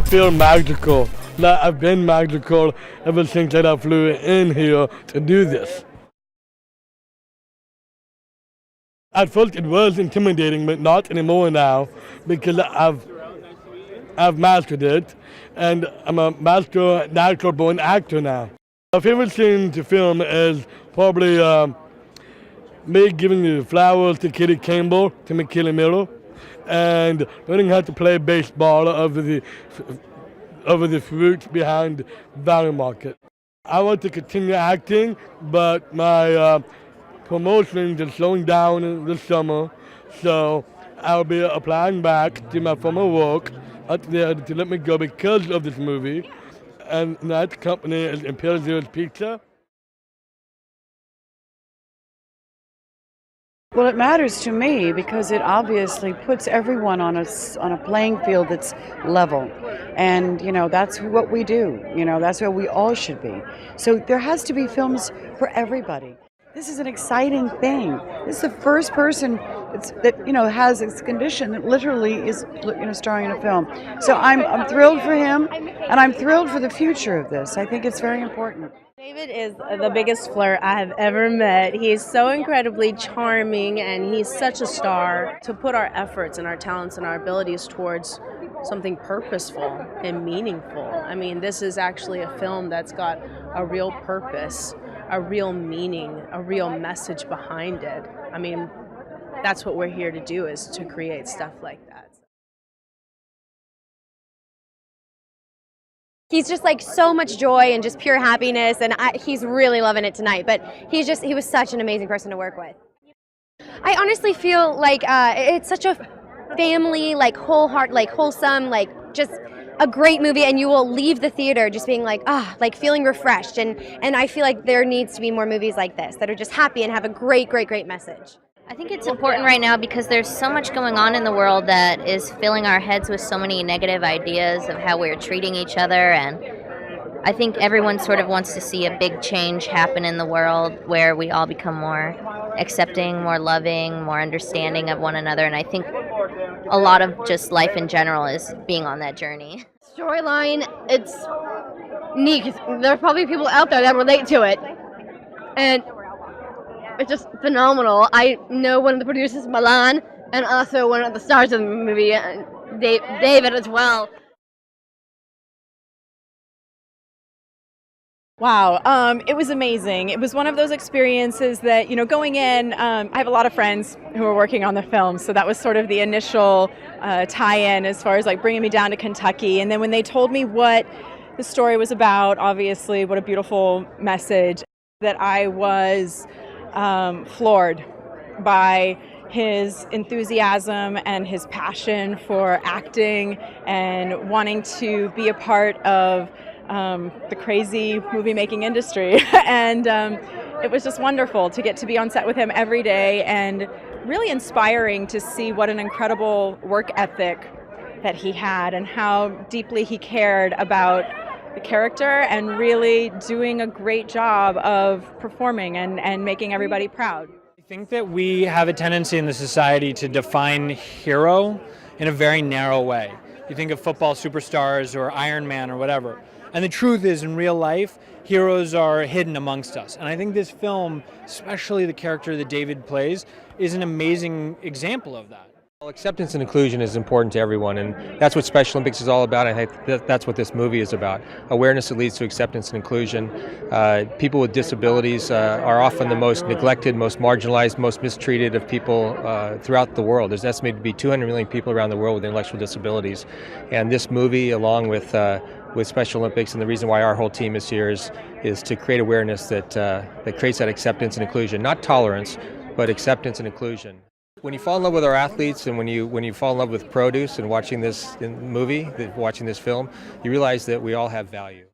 feel magical. Like I've been magical ever since that I flew in here to do this. At first it was intimidating, but not anymore now because I've mastered it, and I'm a master natural-born actor now. My favorite scene to film is probably me giving the flowers to Calvin Campbell, to McKaley Miller, and learning how to play baseball over the fruits behind Valley Market. I want to continue acting, but my promotions are slowing down this summer, so I'll be applying back to my former work out there to let me go because of this movie, and that company is Imperial Zero's Pizza. Well, it matters to me because it obviously puts everyone on a playing field that's level. And, that's what we do. That's where we all should be. So there has to be films for everybody. This is an exciting thing. This is the first person that has this condition that literally is starring in a film. So I'm thrilled for him, and I'm thrilled for the future of this. I think it's very important. David is the biggest flirt I have ever met. He's so incredibly charming, and he's such a star. To put our efforts and our talents and our abilities towards something purposeful and meaningful. I mean, this is actually a film that's got a real purpose, a real meaning, a real message behind it. I mean, that's what we're here to do, is to create stuff like that. He's just like so much joy and just pure happiness, and he's really loving it tonight. But he was such an amazing person to work with. I honestly feel like it's such a family, wholesome, just a great movie, and you will leave the theater just being feeling refreshed. And I feel like there needs to be more movies like this that are just happy and have a great, great, great message. I think it's important right now because there's so much going on in the world that is filling our heads with so many negative ideas of how we're treating each other, and I think everyone sort of wants to see a big change happen in the world where we all become more accepting, more loving, more understanding of one another, and I think a lot of just life in general is being on that journey. Storyline, it's neat. There's probably people out there that relate to it, and it's just phenomenal. I know one of the producers, Milan, and also one of the stars of the movie, David as well. Wow, it was amazing. It was one of those experiences that, going in, I have a lot of friends who are working on the film, so that was sort of the initial tie-in as far as bringing me down to Kentucky. And then when they told me what the story was about, obviously, what a beautiful message, that I was floored by his enthusiasm and his passion for acting and wanting to be a part of the crazy movie-making industry. And it was just wonderful to get to be on set with him every day, and really inspiring to see what an incredible work ethic that he had and how deeply he cared about the character and really doing a great job of performing and making everybody proud. I think that we have a tendency in the society to define hero in a very narrow way. You think of football superstars or Iron Man or whatever. And the truth is, in real life, heroes are hidden amongst us. And I think this film, especially the character that David plays, is an amazing example of that. Well, acceptance and inclusion is important to everyone, and that's what Special Olympics is all about. I think that's what this movie is about. Awareness that leads to acceptance and inclusion. People with disabilities are often the most neglected, most marginalized, most mistreated of people throughout the world. There's estimated to be 200 million people around the world with intellectual disabilities. And this movie, along with Special Olympics, and the reason why our whole team is here is to create awareness that creates that acceptance and inclusion. Not tolerance, but acceptance and inclusion. When you fall in love with our athletes, and when you fall in love with produce and watching this movie, watching this film, you realize that we all have value.